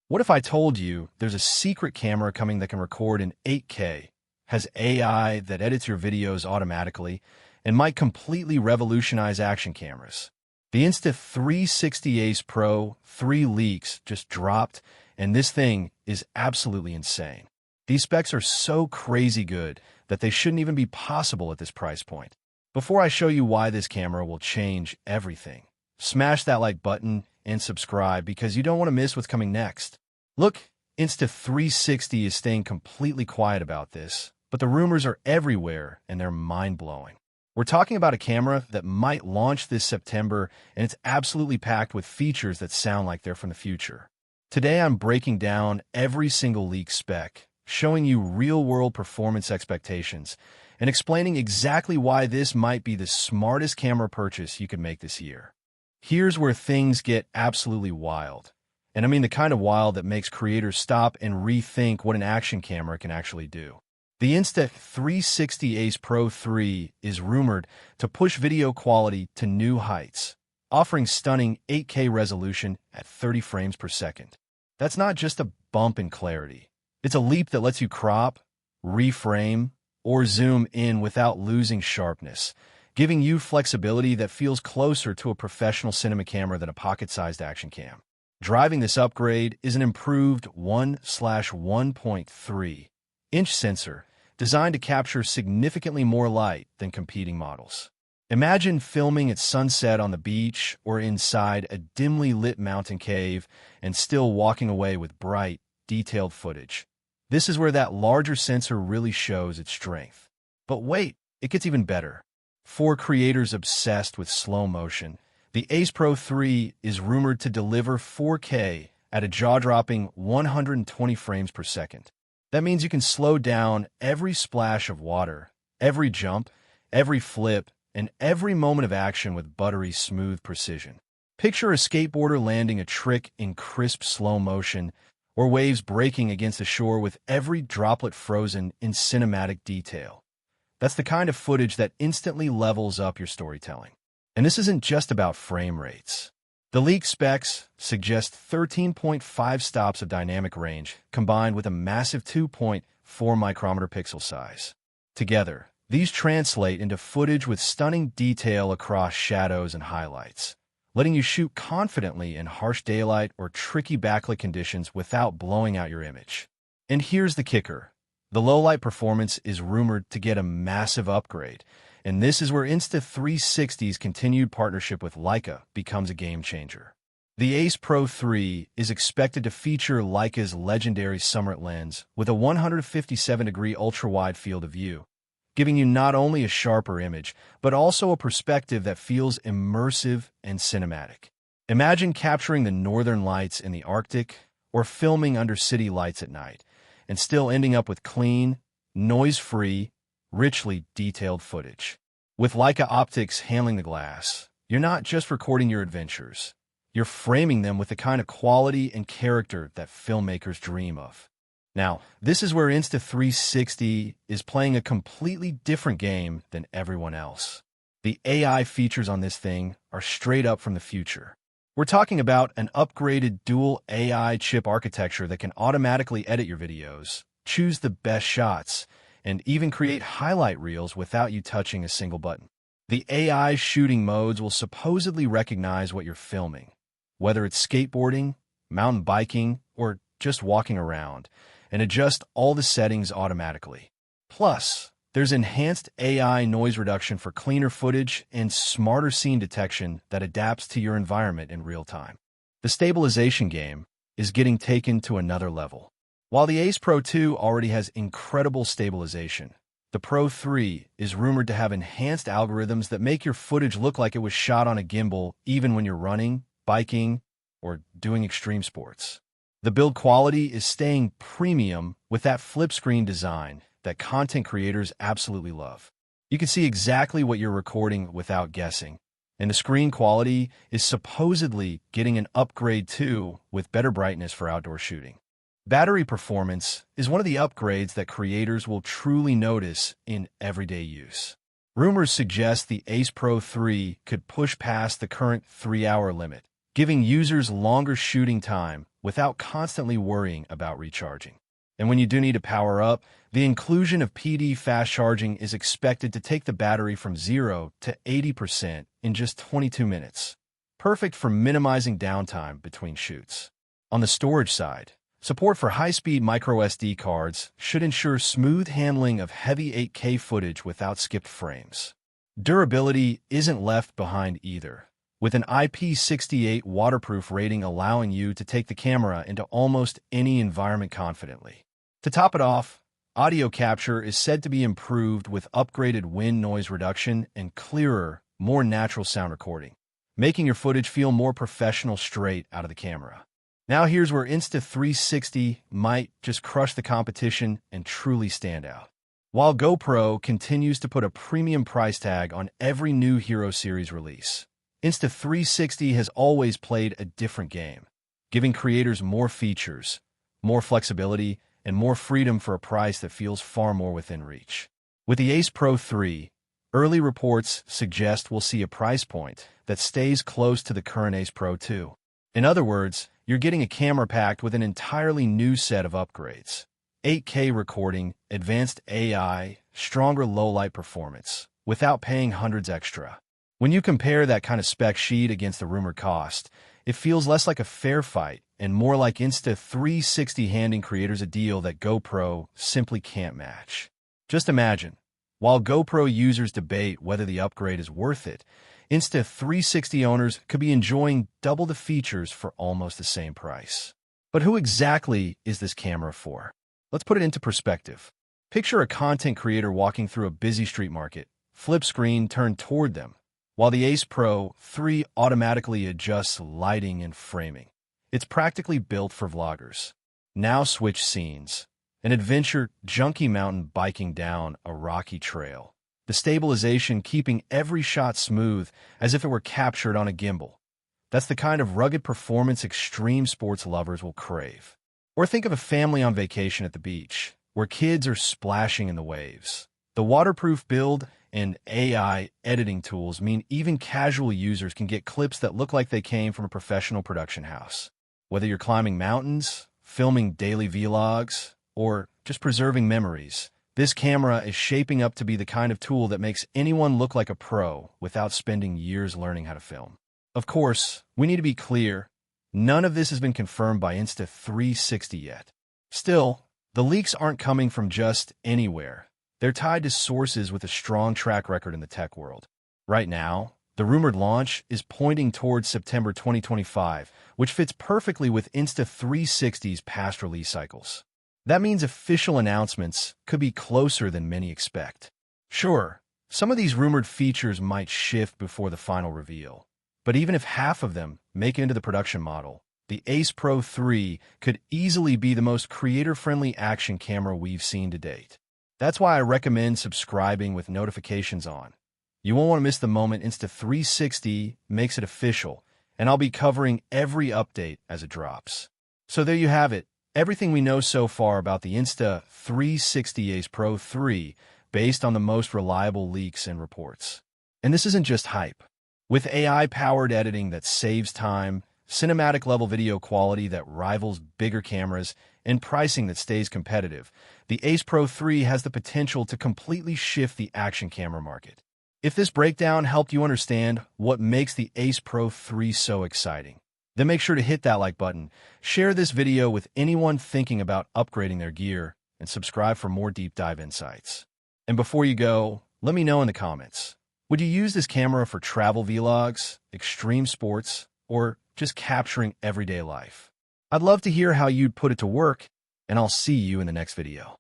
What if I told you there's a secret camera coming that can record in 8K, has AI that edits your videos automatically, and might completely revolutionize action cameras? The Insta360 Ace Pro 3 leaks just dropped, and this thing is absolutely insane. These specs are so crazy good that they shouldn't even be possible at this price point. Before I show you why this camera will change everything, smash that like button and subscribe because you don't want to miss what's coming next. Look, Insta360 is staying completely quiet about this, but the rumors are everywhere and they're mind-blowing. We're talking about a camera that might launch this September, and it's absolutely packed with features that sound like they're from the future. Today I'm breaking down every single leak spec, showing you real-world performance expectations, and explaining exactly why this might be the smartest camera purchase you could make this year. Here's where things get absolutely wild. And I mean the kind of wild that makes creators stop and rethink what an action camera can actually do. The Insta360 Ace Pro 3 is rumored to push video quality to new heights, offering stunning 8K resolution at 30 frames per second. That's not just a bump in clarity. It's a leap that lets you crop, reframe, or zoom in without losing sharpness, giving you flexibility that feels closer to a professional cinema camera than a pocket-sized action cam. Driving this upgrade is an improved 1/1.3-inch sensor designed to capture significantly more light than competing models. Imagine filming at sunset on the beach or inside a dimly lit mountain cave and still walking away with bright, detailed footage. This is where that larger sensor really shows its strength. But wait, it gets even better. For creators obsessed with slow motion, the Ace Pro 3 is rumored to deliver 4K at a jaw-dropping 120 frames per second. That means you can slow down every splash of water, every jump, every flip, and every moment of action with buttery smooth precision. Picture a skateboarder landing a trick in crisp slow motion, or waves breaking against the shore with every droplet frozen in cinematic detail. That's the kind of footage that instantly levels up your storytelling. And this isn't just about frame rates. The leaked specs suggest 13.5 stops of dynamic range combined with a massive 2.4 micrometer pixel size. Together, these translate into footage with stunning detail across shadows and highlights, letting you shoot confidently in harsh daylight or tricky backlit conditions without blowing out your image. And here's the kicker. The low-light performance is rumored to get a massive upgrade, and this is where Insta360's continued partnership with Leica becomes a game-changer. The Ace Pro 3 is expected to feature Leica's legendary SUMMARIT lens with a 157-degree ultra-wide field of view, giving you not only a sharper image, but also a perspective that feels immersive and cinematic. Imagine capturing the northern lights in the Arctic or filming under city lights at night, and still ending up with clean, noise-free, richly detailed footage. With Leica optics handling the glass, you're not just recording your adventures, you're framing them with the kind of quality and character that filmmakers dream of. Now, this is where Insta360 is playing a completely different game than everyone else. The AI features on this thing are straight up from the future. We're talking about an upgraded dual AI chip architecture that can automatically edit your videos, choose the best shots, and even create highlight reels without you touching a single button. The AI shooting modes will supposedly recognize what you're filming, whether it's skateboarding, mountain biking, or just walking around, and adjust all the settings automatically. Plus, there's enhanced AI noise reduction for cleaner footage and smarter scene detection that adapts to your environment in real time. The stabilization game is getting taken to another level. While the Ace Pro 2 already has incredible stabilization, the Pro 3 is rumored to have enhanced algorithms that make your footage look like it was shot on a gimbal even when you're running, biking, or doing extreme sports. The build quality is staying premium with that flip screen design that content creators absolutely love. You can see exactly what you're recording without guessing, and the screen quality is supposedly getting an upgrade too with better brightness for outdoor shooting. Battery performance is one of the upgrades that creators will truly notice in everyday use. Rumors suggest the Ace Pro 3 could push past the current 3-hour limit, giving users longer shooting time without constantly worrying about recharging. And when you do need to power up, the inclusion of PD fast charging is expected to take the battery from 0 to 80% in just 22 minutes. Perfect for minimizing downtime between shoots. On the storage side, support for high-speed microSD cards should ensure smooth handling of heavy 8K footage without skipped frames. Durability isn't left behind either, with an IP68 waterproof rating allowing you to take the camera into almost any environment confidently. To top it off, audio capture is said to be improved with upgraded wind noise reduction and clearer, more natural sound recording, making your footage feel more professional straight out of the camera. Now here's where Insta360 might just crush the competition and truly stand out. While GoPro continues to put a premium price tag on every new Hero Series release, Insta360 has always played a different game, giving creators more features, more flexibility, and more freedom for a price that feels far more within reach. With the Ace Pro 3, early reports suggest we'll see a price point that stays close to the current Ace Pro 2. In other words, you're getting a camera packed with an entirely new set of upgrades. 8K recording, advanced AI, stronger low-light performance, without paying hundreds extra. When you compare that kind of spec sheet against the rumored cost, it feels less like a fair fight and more like Insta360 handing creators a deal that GoPro simply can't match. Just imagine, while GoPro users debate whether the upgrade is worth it, Insta360 owners could be enjoying double the features for almost the same price. But who exactly is this camera for? Let's put it into perspective. Picture a content creator walking through a busy street market, flip screen turned toward them, while the Ace Pro 3 automatically adjusts lighting and framing. It's practically built for vloggers. Now switch scenes. An adventure junkie mountain biking down a rocky trail. The stabilization keeping every shot smooth as if it were captured on a gimbal. That's the kind of rugged performance extreme sports lovers will crave. Or think of a family on vacation at the beach, where kids are splashing in the waves. The waterproof build and AI editing tools mean even casual users can get clips that look like they came from a professional production house. Whether you're climbing mountains, filming daily vlogs, or just preserving memories, this camera is shaping up to be the kind of tool that makes anyone look like a pro without spending years learning how to film. Of course, we need to be clear, none of this has been confirmed by Insta360 yet. Still, the leaks aren't coming from just anywhere. They're tied to sources with a strong track record in the tech world. Right now, the rumored launch is pointing towards September 2025, which fits perfectly with Insta360's past release cycles. That means official announcements could be closer than many expect. Sure, some of these rumored features might shift before the final reveal, but even if half of them make it into the production model, the Ace Pro 3 could easily be the most creator-friendly action camera we've seen to date. That's why I recommend subscribing with notifications on. You won't want to miss the moment Insta360 makes it official, and I'll be covering every update as it drops. So there you have it, everything we know so far about the Insta360 Ace Pro 3 based on the most reliable leaks and reports. And this isn't just hype. With AI-powered editing that saves time, cinematic-level video quality that rivals bigger cameras, and pricing that stays competitive, the Ace Pro 3 has the potential to completely shift the action camera market. If this breakdown helped you understand what makes the Ace Pro 3 so exciting, then make sure to hit that like button, share this video with anyone thinking about upgrading their gear, and subscribe for more deep dive insights. And before you go, let me know in the comments, would you use this camera for travel vlogs, extreme sports, or just capturing everyday life? I'd love to hear how you'd put it to work, and I'll see you in the next video.